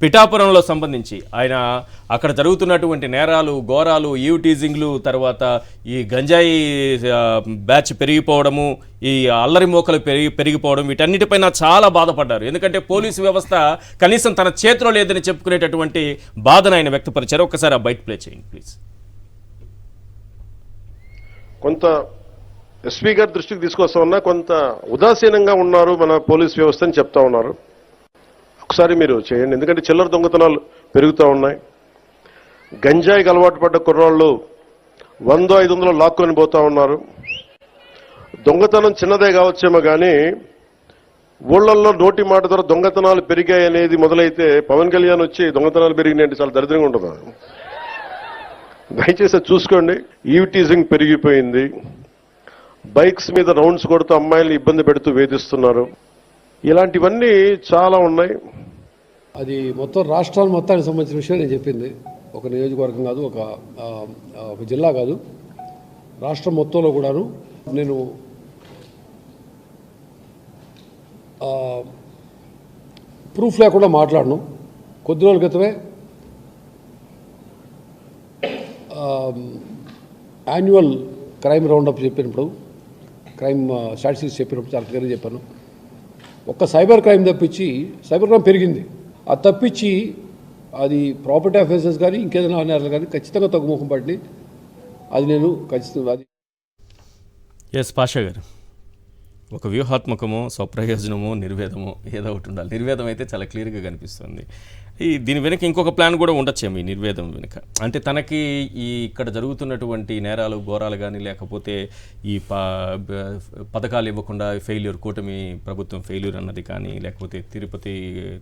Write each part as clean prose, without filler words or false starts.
పిఠాపురంలో సంబంధించి ఆయన అక్కడ జరుగుతున్నటువంటి నేరాలు, ఘోరాలు, ఈవ్ టీజింగ్లు, తర్వాత ఈ గంజాయి బ్యాచ్ పెరిగిపోవడము, ఈ అల్లరి మోకలు పెరిగిపోవడం, వీటన్నిటిపైన చాలా బాధపడ్డారు. ఎందుకంటే పోలీసు వ్యవస్థ కనీసం తన చేతిలో లేదని చెప్పుకునేటటువంటి బాధను ఆయన వ్యక్తపరిచారు. ఒక్కసారి ఆ బయట ప్లే చేయండి ప్లీజ్. కొంత ఎస్పీ గారి దృష్టికి తీసుకొస్తా ఉన్నా కొంత ఉదాసీనంగా ఉన్నారు మన పోలీస్ వ్యవస్థ అని చెప్తా ఉన్నారు. ఒకసారి మీరు చేయండి. ఎందుకంటే చిల్లర దొంగతనాలు పెరుగుతూ ఉన్నాయి. గంజాయికి అలవాటు పడ్డ కుర్రాళ్ళు 100-500 లాక్కొని పోతా ఉన్నారు. దొంగతనం చిన్నదే కావచ్చేమో కానీ ఊళ్ళల్లో నోటి మాట ద్వారా దొంగతనాలు పెరిగాయి అనేది మొదలైతే పవన్ కళ్యాణ్ వచ్చి దొంగతనాలు పెరిగినాయంటే చాలా దరిద్రంగా ఉంటుంది. దయచేసి చూసుకోండి. ఈవ్ టీజింగ్ పెరిగిపోయింది. బైక్స్ మీద రౌండ్స్ కొడుతూ అమ్మాయిల్ని ఇబ్బంది పెడుతూ వేధిస్తున్నారు. ఇలాంటివన్నీ చాలా ఉన్నాయి. అది మొత్తం రాష్ట్రాలు మొత్తానికి సంబంధించిన విషయం నేను చెప్పింది. ఒక నియోజకవర్గం కాదు, ఒక జిల్లా కాదు, రాష్ట్రం మొత్తంలో కూడాను. నేను ప్రూఫ్ లేకుండా మాట్లాడను. కొద్ది రోజుల క్రితమే యాన్యువల్ క్రైమ్ రౌండప్ చెప్పినప్పుడు, క్రైమ్ స్టాటిస్టిక్స్ చెప్పినప్పుడు చాలా క్లియర్గా చెప్పాను. ఒక్క సైబర్ క్రైమ్ తప్పించి, సైబర్ క్రైమ్ పెరిగింది. అది తప్పించి అది ప్రాపర్టీ అఫెన్సెస్ కానీ ఇంకేదైనా అన్నారు కానీ ఖచ్చితంగా తగ్గుముఖం పడి అది నేను ఖచ్చితంగా అది. ఎస్ పాషా గారు, ఒక వ్యూహాత్మకమో, స్వప్రయోజనమో, నిర్వేదమో ఏదో ఒకటి ఉండాలి. నిర్వేదం అయితే చాలా క్లియర్గా కనిపిస్తుంది. దీని వెనుక ఇంకొక ప్లాన్ కూడా ఉండొచ్చేమో. ఈ నిర్వేదం వెనుక అంటే తనకి ఈ ఇక్కడ జరుగుతున్నటువంటి నేరాలు, ఘోరాలు కానీ, లేకపోతే ఈ పథకాలు ఇవ్వకుండా ఫెయిల్యూర్, కూటమి ప్రభుత్వం ఫెయిల్యూర్ అన్నది కానీ, లేకపోతే తిరుపతి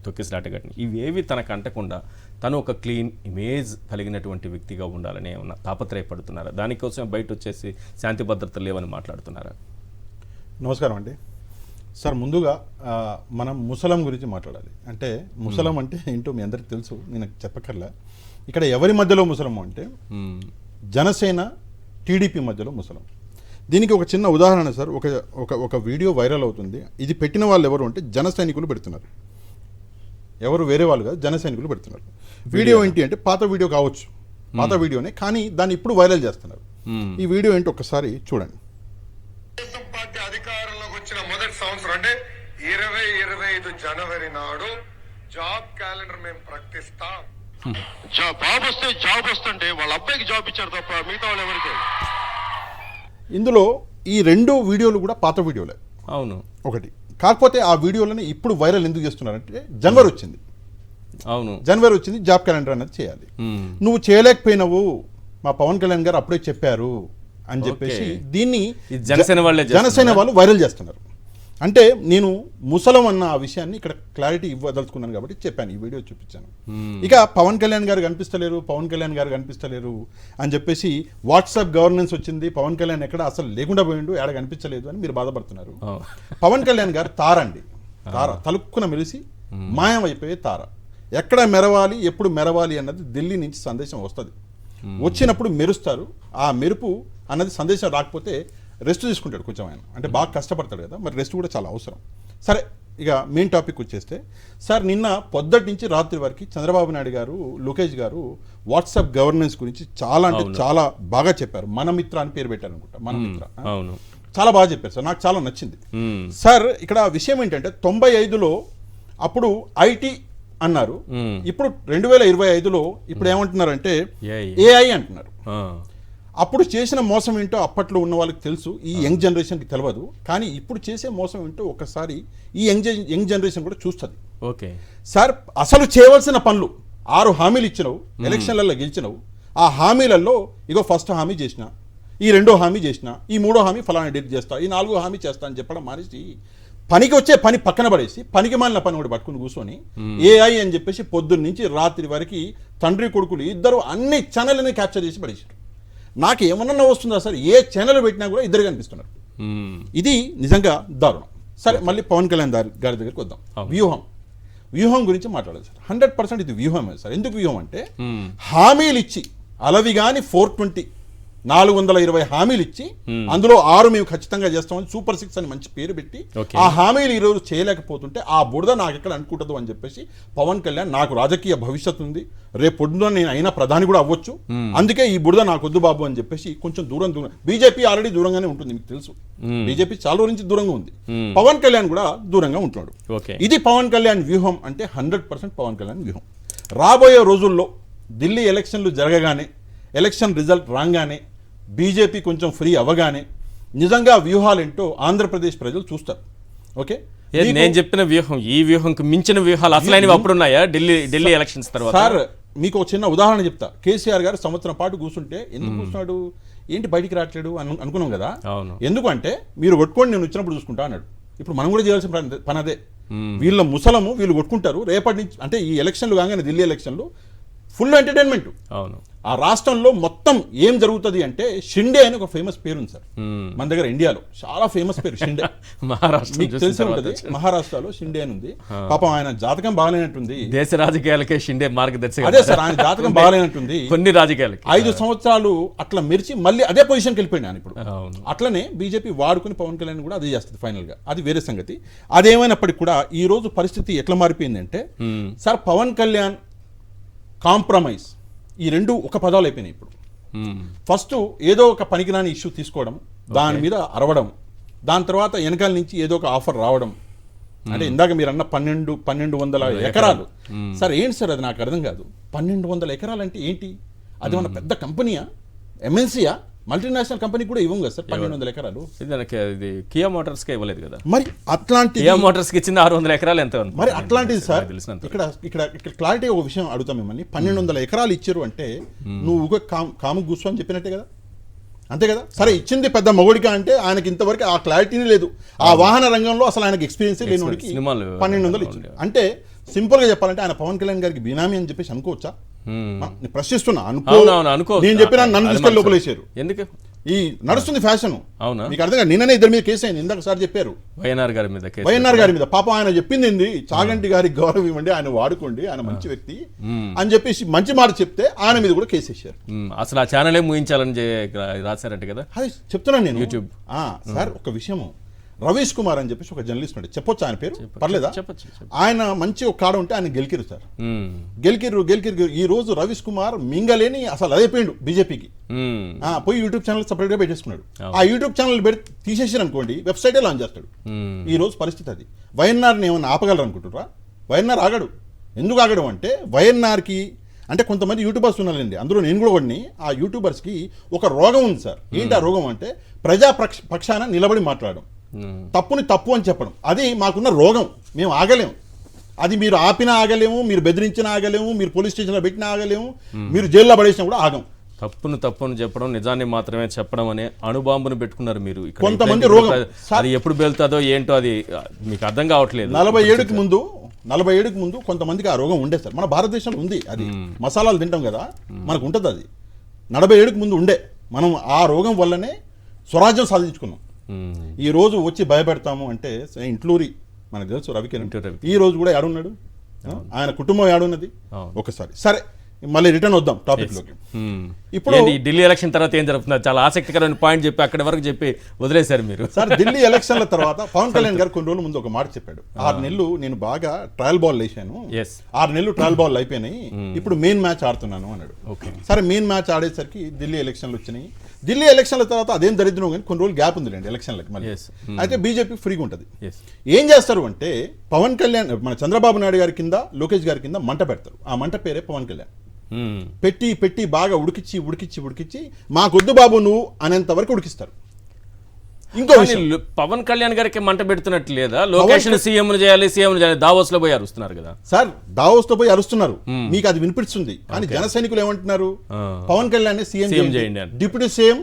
తొక్కిసలాట కానీ, ఇవేవి తనకు అంటకుండా తను ఒక క్లీన్ ఇమేజ్ కలిగినటువంటి వ్యక్తిగా ఉండాలని ఏమన్నా తాపత్రయపడుతున్నారా? దానికోసం బయట వచ్చేసి శాంతి భద్రతలు లేవని మాట్లాడుతున్నారా? నమస్కారం అండి. సార్, ముందుగా మనం ముసలం గురించి మాట్లాడాలి. అంటే ముసలం అంటే ఏంటో మీ అందరికి తెలుసు, నేను చెప్పక్కర్లే. ఇక్కడ ఎవరి మధ్యలో ముసలము అంటే జనసేన టీడీపీ మధ్యలో ముసలం. దీనికి ఒక చిన్న ఉదాహరణ సార్. ఒక వీడియో వైరల్ అవుతుంది. ఇది పెట్టిన వాళ్ళు ఎవరు అంటే జన సైనికులు పెడుతున్నారు. ఎవరు వేరే వాళ్ళు కాదు, జన సైనికులు పెడుతున్నారు. వీడియో ఏంటి అంటే పాత వీడియో కావచ్చు, పాత వీడియోనే, కానీ దాన్ని ఇప్పుడు వైరల్ చేస్తున్నారు. ఈ వీడియో ఏంటి ఒక్కసారి చూడండి. అధికారంలోకి వచ్చిన మొదటి సంవత్సరం అంటే 2025 జనవరి నాడు జాబ్ క్యాలెండర్ మేము ప్రకటిస్తాం. బాబు వస్తే జాబ్ వస్తుంటే వాళ్ళ అబ్బాయికి జాబ్ ఇచ్చారు తప్ప మిగతా వాళ్ళు ఎవరికి. ఇందులో ఈ 2 వీడియోలు కూడా పాత వీడియోలే. అవును. ఒకటి కాకపోతే ఆ వీడియోలని ఇప్పుడు వైరల్ ఎందుకు చేస్తున్నారంటే జనవరి వచ్చింది. అవును, జనవరి వచ్చింది, జాబ్ క్యాలెండర్ అనేది చేయాలి. నువ్వు చేయలేకపోయినావు, మా పవన్ కళ్యాణ్ గారు అప్పుడే చెప్పారు అని చెప్పేసి దీన్ని జనసేన వాళ్ళు వైరల్ చేస్తున్నారు. అంటే నేను ముసలం అన్న ఆ విషయాన్ని ఇక్కడ క్లారిటీ ఇవ్వదలుచుకున్నాను కాబట్టి చెప్పాను, ఈ వీడియో చూపించాను. ఇక పవన్ కళ్యాణ్ గారు కనిపిస్తలేరు అని చెప్పేసి వాట్సాప్ గవర్నెన్స్ వచ్చింది, పవన్ కళ్యాణ్ ఎక్కడ అసలు లేకుండా పోయిండు, ఎక్కడ కనిపించలేదు అని మీరు బాధపడుతున్నారు. పవన్ కళ్యాణ్ గారు తార అండి, తార తలుక్కున మెరిసి మాయం అయిపోయే తార. ఎక్కడ మెరవాలి, ఎప్పుడు మెరవాలి అన్నది ఢిల్లీ నుంచి సందేశం వస్తుంది. వచ్చినప్పుడు మెరుస్తారు. ఆ మెరుపు అన్నది సందేశం రాకపోతే రెస్ట్ తీసుకుంటాడు కొంచెం ఆయన, అంటే బాగా కష్టపడతాడు కదా, మరి రెస్ట్ కూడా చాలా అవసరం. సరే, ఇక మెయిన్ టాపిక్ వచ్చేస్తే సార్, నిన్న పొద్దుటి నుంచి రాత్రి వరకు చంద్రబాబు నాయుడు గారు, లోకేష్ గారు వాట్సాప్ గవర్నెన్స్ గురించి చాలా అంటే చాలా బాగా చెప్పారు. మన మిత్ర అని పేరు పెట్టారు అనుకుంటా, మన మిత్ర చాలా బాగా చెప్పారు సార్, నాకు చాలా నచ్చింది. సార్, ఇక్కడ విషయం ఏంటంటే 95లో అప్పుడు ఐటీ అన్నారు, ఇప్పుడు 2025లో ఇప్పుడు ఏమంటున్నారంటే ఏఐ అంటున్నారు. అప్పుడు చేసిన మోసం ఏంటో అప్పట్లో ఉన్న వాళ్ళకి తెలుసు, ఈ యంగ్ జనరేషన్కి తెలియదు. కానీ ఇప్పుడు చేసే మోసం ఏంటో ఒకసారి ఈ యంగ్ జనరేషన్ కూడా చూస్తుంది. ఓకే సార్, అసలు చేయవలసిన పనులు 6 హామీలు ఇచ్చినావు, ఎలక్షన్లలో గెలిచినావు. ఆ హామీలలో ఇగో ఫస్ట్ హామీ చేసిన, ఈ 2వ హామీ చేసిన, ఈ 3వ హామీ ఫలానా డేట్ చేస్తా, ఈ 4వ హామీ చేస్తా అని చెప్పడం మానేసి పనికి వచ్చే పని పక్కన పడేసి పనికి మాలిన పని కూడా పట్టుకుని కూర్చొని ఏఐ అని చెప్పేసి పొద్దున్న నుంచి రాత్రి వరకు తండ్రి కొడుకులు ఇద్దరు అన్ని ఛానళ్ళని క్యాప్చర్ చేసి పడేసారు. నాకు ఏమన్నా వస్తుందా సార్, ఏ ఛానల్ పెట్టినా కూడా ఇద్దరు కనిపిస్తున్నారు. ఇది నిజంగా దారుణం. సరే, మళ్ళీ పవన్ కళ్యాణ్ గారి దగ్గరికి వద్దాం. వ్యూహం గురించి మాట్లాడాలి సార్. 100% ఇది వ్యూహమే సార్. ఎందుకు వ్యూహం అంటే హామీలు ఇచ్చి అలవి కానీ 420 420 హామీలు ఇచ్చి అందులో 6 మేము ఖచ్చితంగా చేస్తామని సూపర్ 6 అని మంచి పేరు పెట్టి Okay. ఆ హామీలు ఈరోజు చేయలేకపోతుంటే ఆ బురద నాకు ఎక్కడ అనుకుంటుందో అని చెప్పేసి పవన్ కళ్యాణ్ నాకు రాజకీయ భవిష్యత్తు ఉంది, రేపు పొద్దున నేను అయినా ప్రధాని కూడా అవ్వచ్చు, అందుకే ఈ బురద నాకు వద్దు బాబు అని చెప్పేసి కొంచెం దూరం బీజేపీ ఆల్రెడీ దూరంగానే ఉంటుంది, మీకు తెలుసు బీజేపీ చాలా రోజు నుంచి దూరంగా ఉంది, పవన్ కళ్యాణ్ కూడా దూరంగా ఉంటున్నాడు. ఓకే, ఇది పవన్ కళ్యాణ్ వ్యూహం అంటే 100% పవన్ కళ్యాణ్ వ్యూహం. రాబోయే రోజుల్లో ఢిల్లీ ఎలక్షన్లు జరగగానే, ఎలక్షన్ రిజల్ట్ రాగానే, బీజేపీ కొంచెం ఫ్రీ అవ్వగానే నిజంగా వ్యూహాలేంటో ఆంధ్రప్రదేశ్ ప్రజలు చూస్తారు. ఓకే, నేను చెప్పిన వ్యూహం, ఈ వ్యూహంకి మించిన వ్యూహాలు అసలైనవి అప్పుడు ఉన్నాయా ఢిల్లీ ఎలక్షన్స్ తర్వాత? సార్ మీకు ఒక చిన్న ఉదాహరణ చెప్తా. కేసీఆర్ గారు సంవత్సరం పాటు కూర్చుంటే ఎందుకు కూర్చున్నాడు, ఏంటి బయటికి రావట్లేడు అనుకున్నాం కదా. అవును. ఎందుకంటే మీరు కొట్టుకోండి నేను వచ్చినప్పుడు చూసుకుంటా అన్నాడు. ఇప్పుడు మనం కూడా చేయాల్సిన పని అదే. వీళ్ళ ముసలము వీళ్ళు కొట్టుకుంటారు, రేపటి నుంచి అంటే ఈ ఎలక్షన్లు కాగానే ఢిల్లీ ఎలక్షన్లు ఫుల్ ఎంటర్టైన్మెంట్. అవును. ఆ రాష్ట్రంలో మొత్తం ఏం జరుగుతుంది అంటే షిండే అని ఒక ఫేమస్ పేరు ఉంది సార్ మన దగ్గర, ఇండియాలో చాలా ఫేమస్ పేరు షిండే. మహారాష్ట్ర మీకు తెలిసే ఉంటుంది, మహారాష్ట్రలో షిండే అని ఉంది. పాపం ఆయన జాతకం బాగాలేనట్టుంది, దేశ రాజకీయాలకే షిండే మార్గదర్శకం. అదే సార్ ఆయన జాతకం బాగాలేనట్టుంది. కొన్ని రాజకీయాలకి 5 సంవత్సరాలు అట్లా మెరిచి మళ్ళీ అదే పొజిషన్కి వెళ్ళిపోయింది ఆయన ఇప్పుడు. అవును. అట్లనే బీజేపీ వాడుకుని పవన్ కళ్యాణ్ కూడా అదే చేస్తుంది ఫైనల్ గా, అది వేరే సంగతి. అదేమైనప్పటికీ కూడా ఈ రోజు పరిస్థితి ఎట్లా మారిపోయిందంటే సార్ పవన్ కళ్యాణ్ కాంప్రమైజ్ ఈ రెండు ఒక పదాలు అయిపోయినాయి ఇప్పుడు. ఫస్ట్ ఏదో ఒక పనికిరాని ఇష్యూ తీసుకోవడం, దాని మీద అరవడం, దాని తర్వాత వెనకాల నుంచి ఏదో ఒక ఆఫర్ రావడం. అంటే ఇందాక మీరు అన్న 1200 ఎకరాలు సార్, ఏంటి సార్ అది నాకు అర్థం కాదు. 1200 ఎకరాలు అంటే ఏంటి? అది మన పెద్ద కంపెనీయా, ఎంఎన్సీయా, మల్టీనేషనల్ కంపెనీ కూడా ఇవ్వం కదా సార్ 1200 ఎకరాలు. ఇది కియా మోటార్స్కే ఇవ్వలేదు కదా. మరి అట్లాంటి కియా మోటార్స్కి ఇచ్చింది 600 ఎకరాలు ఎంత ఉంది? మరి అట్లాంటిది సార్ తెలిసినంత ఇక్కడ క్లారిటీ ఒక విషయం అడుగుతాం మిమ్మల్ని. 1200 ఎకరాలు ఇచ్చారు అంటే నువ్వు కాము కూర్చో అని చెప్పినట్టే కదా, అంతే కదా. సరే ఇచ్చింది పెద్ద మొగుడిగా అంటే ఆయనకి ఇంతవరకు ఆ క్లారిటీనే లేదు, ఆ వాహన రంగంలో అసలు ఆయనకి ఎక్స్పీరియన్స్ లేనివాడికి 1200 ఇచ్చింది అంటే సింపుల్ గా చెప్పాలంటే ఆయన పవన్ కళ్యాణ్ గారికి బినామీ అని చెప్పేసి అనుకోవచ్చా? ప్రశ్నిస్తున్నా. అనుకో, నేను చెప్పిన నన్ను తీసుకెళ్ళి లోపలేశారు. ఎందుకు ఈ నడుస్తుంది ఫ్యాషన్? అవునా? మీకు అర్థం కాదు. నిన్ననే ఇద్దరి మీద కేసు అయింది, ఇందాక సార్ చెప్పారు వైఎన్ఆర్ గారి మీద. వైఎన్ఆర్ గారి మీద పాపం ఆయన చెప్పింది ఏంది, చాగంటి గారికి గౌరవం ఇవ్వండి, ఆయన వాడుకోండి, ఆయన మంచి వ్యక్తి అని చెప్పేసి మంచి మాట చెప్తే ఆయన మీద కూడా కేసు వేశారు. అసలు ఆ ఛానలే ముగించాలని రాశారంట కదా. అది చెప్తున్నాను నేను. యూట్యూబ్ సార్ ఒక విషయము, రవీష్ కుమార్ అని చెప్పేసి ఒక జర్నలిస్ట్ ఉండే, చెప్పొచ్చు ఆయన పేరు, పర్లేదా? చెప్పచ్చు. ఆయన మంచి ఒక కాడ ఉంటే ఆయన గెలికిరు సార్, గెలికిరు. ఈ రోజు రవీష్ కుమార్ మింగలేని అసలు అదైపోయిండు బీజేపీకి. పోయి యూట్యూబ్ ఛానల్ సపరేట్ గా పెట్టేసుకున్నాడు. ఆ యూట్యూబ్ ఛానల్ తీసేసారు అనుకోండి, వెబ్సైటే లాంచ్ చేస్తాడు. ఈ రోజు పరిస్థితి అది. వైఎన్ఆర్ని ఏమన్నా ఆపగలరు అనుకుంటున్నారా? వైఎన్ఆర్ ఆగడు. ఎందుకు ఆగడం అంటే వైఎన్ఆర్కి అంటే కొంతమంది యూట్యూబర్స్ ఉన్నారండి, అందులో నేను కూడా ఒకడిని. ఆ యూట్యూబర్స్కి ఒక రోగం ఉంది సార్. ఏంటి ఆ రోగం అంటే ప్రజా పక్షాన నిలబడి మాట్లాడడం, తప్పుని తప్పు అని చెప్పడం. అది మాకున్న రోగం, మేము ఆగలేము. అది మీరు ఆపినా ఆగలేము, మీరు బెదిరించినా ఆగలేము, మీరు పోలీస్ స్టేషన్లో పెట్టినా ఆగలేము, మీరు జైల్లో పడేసినా కూడా ఆగం. తప్పును చెప్పడం, నిజాన్ని మాత్రమే చెప్పడం అనే అణుబాంబును పెట్టుకున్నారు మీరు. కొంతమంది రోగం అది ఎప్పుడు వెళ్తుందో ఏంటో అది మీకు అర్థం కావట్లేదు. 47కి ముందు కొంతమందికి ఆ రోగం ఉండే సార్, మన భారతదేశంలో ఉంది. అది మసాలాలు తింటాం కదా, మనకు ఉంటుంది అది. 47కి ముందు ఉండే. మనం ఆ రోగం వల్లనే స్వరాజ్యం సాధించుకున్నాం. ఈ రోజు వచ్చి భయపెడతాము అంటే ఇంట్లూరి మనకు తెలుసు రవికిరణ్, ఈ రోజు కూడా ఏడున్నాడు, ఆయన కుటుంబం ఏడున్నది ఒకసారి. సరే మళ్ళీ రిటర్న్ వద్దాం టాపిక్ లోకి. ఇప్పుడు ఢిల్లీ ఎలక్షన్ తర్వాత ఏం జరుగుతుంది? చాలా ఆసక్తికరమైన పాయింట్ చెప్పి అక్కడి వరకు చెప్పి వదిలేశారు మీరు. సార్ ఢిల్లీ ఎలక్షన్ల తర్వాత పవన్ కళ్యాణ్ గారు కొన్ని రోజుల ముందు ఒక మాట చెప్పాడు. 6 నెలలు నేను బాగా ట్రయల్ బాల్ వేసాను, 6 నెలలు ట్రయల్ బాల్ అయిపోయినాయి, ఇప్పుడు మెయిన్ మ్యాచ్ ఆడుతున్నాను అన్నాడు. సరే మెయిన్ మ్యాచ్ ఆడేసరికి ఢిల్లీ ఎలక్షన్లు వచ్చినాయి. ఢిల్లీ ఎలక్షన్ల తర్వాత అదేం దరిద్రం కానీ కొన్ని రోజులు గ్యాప్ ఉందిలేండి ఎలక్షన్లకి మళ్ళీ. అయితే బీజేపీ ఫ్రీగా ఉంటుంది. ఏం చేస్తారు అంటే పవన్ కళ్యాణ్ మన చంద్రబాబు నాయుడు గారి కింద, లోకేష్ గారి కింద మంట పెడతారు. ఆ మంట పేరే పవన్ కళ్యాణ్. పెట్టి బాగా ఉడికిచ్చి మాకొద్దు బాబు నువ్వు అనేంత వరకు ఉడికిస్తారు. ఇంకో పవన్ కళ్యాణ్ గారికి మంట పెడుతున్నట్టు లేదా? లొకేషన్ సీఎం చేయాలి దావోస్ లో పోయి అరుస్తున్నారు కదా సార్. దావోస్ లో పోయి అరుస్తున్నారు, మీకు అది వినిపిస్తుంది. కానీ జన సైనికులు ఏమంటున్నారు, పవన్ కళ్యాణ్ సీఎం చేయండి, డిప్యూటీ సీఎం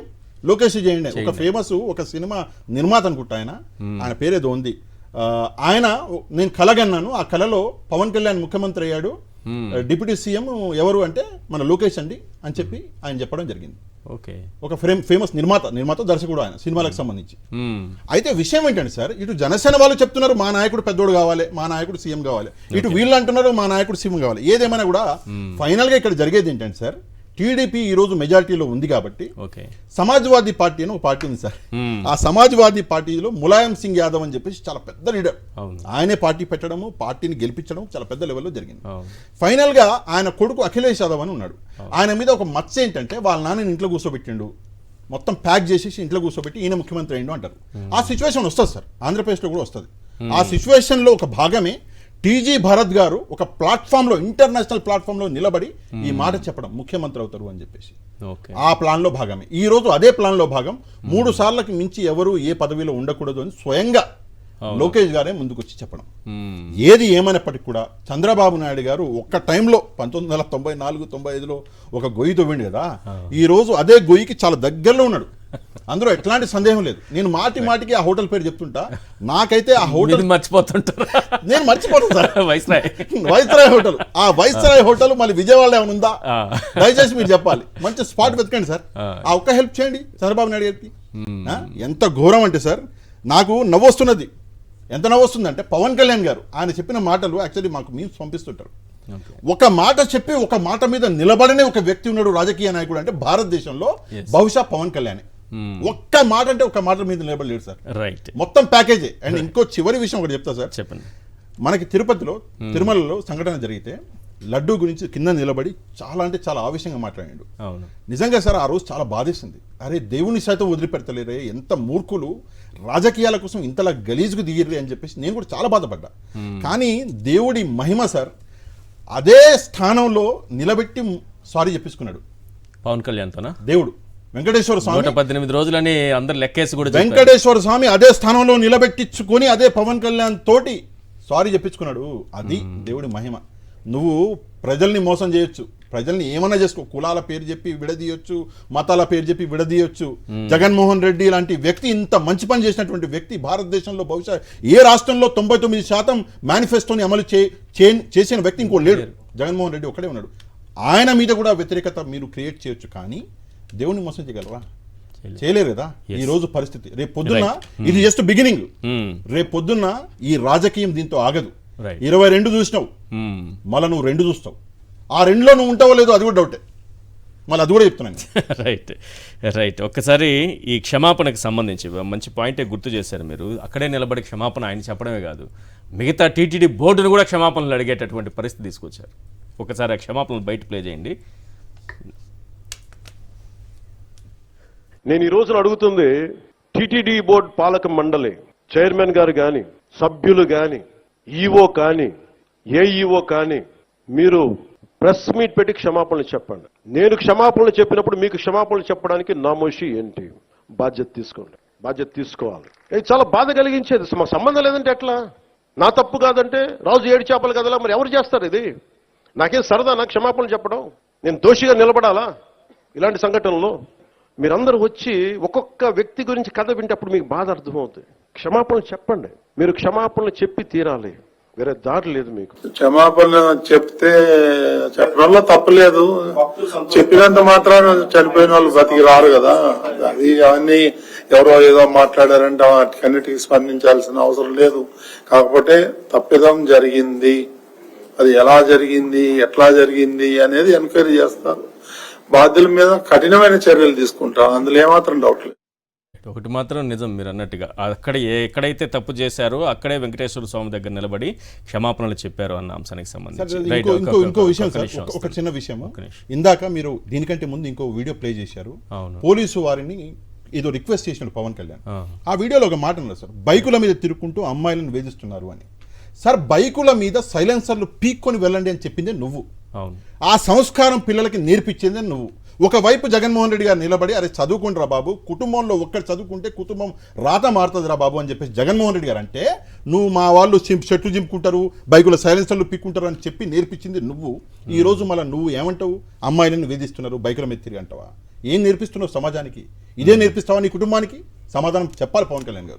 లోకేష్ చేయండి. ఒక ఫేమస్ ఒక సినిమా నిర్మాత అనుకుంటా, ఆయన పేరేదో ఉంది. ఆయన నేను కలగన్నాను, ఆ కలలో పవన్ కళ్యాణ్ ముఖ్యమంత్రి అయ్యాడు, డిప్యూటీ సీఎం ఎవరు అంటే మన లోకేష్ అండి అని చెప్పి ఆయన చెప్పడం జరిగింది. ఒక ఫేమస్ నిర్మాత దర్శకుడు ఆయన సినిమాలకు సంబంధించి. అయితే విషయం ఏంటంటే సార్, ఇటు జనసేన వాళ్ళు చెప్తున్నారు మా నాయకుడు పెద్దోడు కావాలి, మా నాయకుడు సీఎం కావాలి, ఇటు వీళ్ళు అంటున్నారు మా నాయకుడు సీఎం కావాలి. ఏదేమైనా కూడా ఫైనల్ గా ఇక్కడ జరిగేది ఏంటంటే సార్, టీడీపీ ఈ రోజు మెజారిటీలో ఉంది కాబట్టి ఓకే. సమాజ్వాదీ పార్టీ అని ఒక పార్టీ ఉంది సార్. ఆ సమాజ్వాదీ పార్టీలో ములాయం సింగ్ యాదవ్ అని చెప్పేసి చాలా పెద్ద లీడర్, ఆయనే పార్టీ పెట్టడము, పార్టీని గెలిపించడం చాలా పెద్ద లెవెల్లో జరిగింది. ఫైనల్ గా ఆయన కొడుకు అఖిలేష్ యాదవ్ అని ఉన్నాడు. ఆయన మీద ఒక మచ్చ ఏంటంటే వాళ్ళ నాన్నని ఇంట్లో కూర్చోబెట్టిండు, మొత్తం ప్యాక్ చేసేసి ఇంట్లో కూర్చోబెట్టి ఈయన ముఖ్యమంత్రి అయ్యిండు అంటారు. ఆ సిచ్యువేషన్ వస్తుంది సార్, ఆంధ్రప్రదేశ్లో కూడా వస్తుంది. ఆ సిచ్యువేషన్లో ఒక భాగమే టీజీ భరత్ గారు ఒక ప్లాట్ఫామ్లో, ఇంటర్నేషనల్ ప్లాట్ఫామ్లో నిలబడి ఈ మాట చెప్పడం, ముఖ్యమంత్రి అవుతారు అని చెప్పేసి. ఆ ప్లాన్లో భాగమే ఈ రోజు అదే ప్లాన్లో భాగం 3 సార్లకు మించి ఎవరు ఏ పదవిలో ఉండకూడదు అని స్వయంగా లోకేష్ గారే ముందుకొచ్చి చెప్పడం. ఏది ఏమైనప్పటికీ కూడా చంద్రబాబు నాయుడు గారు ఒక్క టైంలో 1994-95లో ఒక గొయ్యి తవ్విండు కదా, ఈ రోజు అదే గొయ్యికి చాలా దగ్గరలో ఉన్నాడు, అందులో ఎట్లాంటి సందేహం లేదు. నేను మాటికి ఆ హోటల్ పేరు చెప్తుంటా, నాకైతే ఆ హోటల్ మర్చిపోతుంటారు, నేను మర్చిపోతాను సార్. వైస్రాయ్ హోటల్, ఆ వైస్రాయ్ హోటల్ మళ్ళీ విజయవాడలో ఏమైనా ఉందా దయచేసి మీరు చెప్పాలి. మంచి స్పాట్ వెతకండి సార్, ఆ ఒక్క హెల్ప్ చేయండి చంద్రబాబు నాయుడు గారికి. ఎంత ఘోరం అంటే సార్, నాకు నవ్వొస్తున్నది. ఎంత నవ్వొస్తుందంటే పవన్ కళ్యాణ్ గారు ఆయన చెప్పిన మాటలు యాక్చువల్లీ మాకు మీమ్స్ పంపిస్తుంటారు. ఒక మాట చెప్పి ఒక మాట మీద నిలబడనే ఒక వ్యక్తి ఉన్నాడు రాజకీయ నాయకుడు అంటే భారతదేశంలో బహుశా పవన్ కళ్యాణ్. ఒక్క మాట అంటే ఒక మాట మీద నిలబడలేడు సార్, రైట్, మొత్తం ప్యాకేజే. అండ్ ఇంకో చివరి విషయం ఒకటి చెప్తా సార్, చెప్పండి. మనకి తిరుపతిలో తిరుమలలో సంఘటన జరిగితే లడ్డూ గురించి కింద నిలబడి చాలా అంటే చాలా ఆవేశంగా మాట్లాడాడు. నిజంగా సార్ ఆ రోజు చాలా బాధేసింది. అరే దేవుని సైతం వదిలిపెడతలేరే, ఎంత మూర్ఖులు, రాజకీయాల కోసం ఇంతలా గలీజుకు దిగిర్రే అని చెప్పేసి నేను కూడా చాలా బాధపడ్డా. కానీ దేవుడి మహిమ సార్, అదే స్థానంలో నిలబెట్టి సారీ చెప్పించుకున్నాడు పవన్ కళ్యాణ్తోనా దేవుడు. వెంకటేశ్వర స్వామి 118 రోజులని అందరు లెక్కేసి కూడా వెంకటేశ్వర స్వామి అదే స్థానంలో నిలబెట్టించుకొని అదే పవన్ కళ్యాణ్ తోటి సారీ చెప్పించుకున్నాడు. అది దేవుడి మహిమ. నువ్వు ప్రజల్ని మోసం చేయొచ్చు, ప్రజల్ని ఏమన్నా చేసుకో, కులాల పేరు చెప్పి విడదీయొచ్చు, మతాల పేరు చెప్పి విడదీయొచ్చు. జగన్మోహన్ రెడ్డి లాంటి వ్యక్తి, ఇంత మంచి పని చేసినటువంటి వ్యక్తి భారతదేశంలో బహుశా ఏ రాష్ట్రంలో 99% మేనిఫెస్టోని అమలు చేసిన వ్యక్తి ఇంకో లేడు, జగన్మోహన్ రెడ్డి ఒక్కడే ఉన్నాడు. ఆయన మీద కూడా వ్యతిరేకత మీరు క్రియేట్ చేయొచ్చు, కానీ దేవుని మోసం చేయగలరా? చేయలేరు కదా. ఈ రోజు పరిస్థితి, రేపు పొద్దున్న ఇది జస్ట్ బిగినింగ్, రేపు పొద్దున్న ఈ రాజకీయం దీంతో ఆగదు. 22 చూసినావు, మళ్ళీ నువ్వు 2 చూస్తావు, ఆ 2లో నువ్వు ఉంటావో లేదో అది కూడా డౌటే, మళ్ళీ అది కూడా చెప్తున్నాను. Right right. ఒక్కసారి ఈ క్షమాపణకు సంబంధించి మంచి పాయింటే గుర్తు చేశారు మీరు. అక్కడే నిలబడి క్షమాపణ ఆయన చెప్పడమే కాదు, మిగతా టీటీడీ బోర్డును కూడా క్షమాపణలు అడిగేటటువంటి పరిస్థితి తీసుకొచ్చారు. ఒకసారి ఆ క్షమాపణలు బయట ప్లే చేయండి. నేను ఈ రోజున అడుగుతుంది టీటీడీ బోర్డు పాలక మండలి చైర్మన్ గారు కానీ, సభ్యులు కానీ, ఈఓ కానీ, ఏఈఓ కానీ, మీరు ప్రెస్ మీట్ పెట్టి క్షమాపణలు చెప్పండి. నేను క్షమాపణలు చెప్పినప్పుడు మీకు క్షమాపణలు చెప్పడానికి నామోషి ఏంటి? బాధ్యత తీసుకోండి, బాధ్యత తీసుకోవాలి. ఇది చాలా బాధ కలిగించేది. మాకు సంబంధం లేదంటే ఎట్లా? నా తప్పు కాదంటే రాజు 7 చేపలు కదలా, మరి ఎవరు చేస్తారు ఇది? నాకేం సరదా నాకు క్షమాపణలు చెప్పడం? నేను దోషిగా నిలబడాలా ఇలాంటి సంఘటనలో? మీరందరూ వచ్చి ఒక్కొక్క వ్యక్తి గురించి కథ వింటప్పుడు మీకు బాధ అర్థమవుతుంది. క్షమాపణలు చెప్పండి, మీరు క్షమాపణలు చెప్పి తీరాలి, వేరే దారి లేదు మీకు. క్షమాపణ చెప్తే చెప్పడంలో తప్పలేదు, చెప్పినంత మాత్రాన చనిపోయిన వాళ్ళు బతికి రారు కదా. అది అవన్నీ ఎవరో ఏదో మాట్లాడారంటే వాటికన్నిటికి స్పందించాల్సిన అవసరం లేదు. కాకపోతే తప్పిదం జరిగింది, అది ఎలా జరిగింది, ఎట్లా జరిగింది అనేది ఎంక్వైరీ చేస్తారు. బాధ్యుల మీద కఠినమైన చర్యలు తీసుకుంటాం, అందులో ఏమాత్రం డౌట్ లేదు. ఒకటి మాత్రం నిజం, మీరు అన్నట్టుగా అక్కడ ఎక్కడైతే తప్పు చేశారో అక్కడే వెంకటేశ్వర స్వామి దగ్గర నిలబడి క్షమాపణలు చెప్పారు అన్న అంశానికి సంబంధించి ఇంకో విషయం సార్, ఒక చిన్న విషయం. ఇందాక మీరు దీనికంటే ముందు ఇంకో వీడియో ప్లే చేశారు, పోలీసు వారిని ఏదో రిక్వెస్ట్ చేసినాడు పవన్ కళ్యాణ్. ఆ వీడియోలో ఒక మాట ఉన్నారు సార్, బైకుల మీద తిరుగుకుంటూ అమ్మాయిలను వేధిస్తున్నారు అని. సార్ బైకుల మీద సైలెన్సర్లు పీక్కొని వెళ్ళండి అని చెప్పిందే నువ్వు, ఆ సంస్కారం పిల్లలకి నేర్పించిందే నువ్వు. ఒకవైపు జగన్మోహన్ రెడ్డి గారు నిలబడి అరే చదువుకుంటారా బాబు, కుటుంబంలో ఒక్కరు చదువుకుంటే కుటుంబం రాత మారుతుందిరా బాబు అని చెప్పేసి జగన్మోహన్ రెడ్డి గారు అంటే, నువ్వు మా వాళ్ళు చెట్లు చింపుకుంటారు, బైకుల సైలెన్సర్లు పీక్కుంటారు అని చెప్పి నేర్పించింది నువ్వు. ఈ రోజు మళ్ళీ నువ్వు ఏమంటావు? అమ్మాయిలను వేధిస్తున్నారు, బైకుల మీద తిరిగి అంటావా? ఏం నేర్పిస్తున్నావు సమాజానికి? ఇదే నేర్పిస్తావా నీ కుటుంబానికి? సమాధానం చెప్పాలి పవన్ కళ్యాణ్ గారు.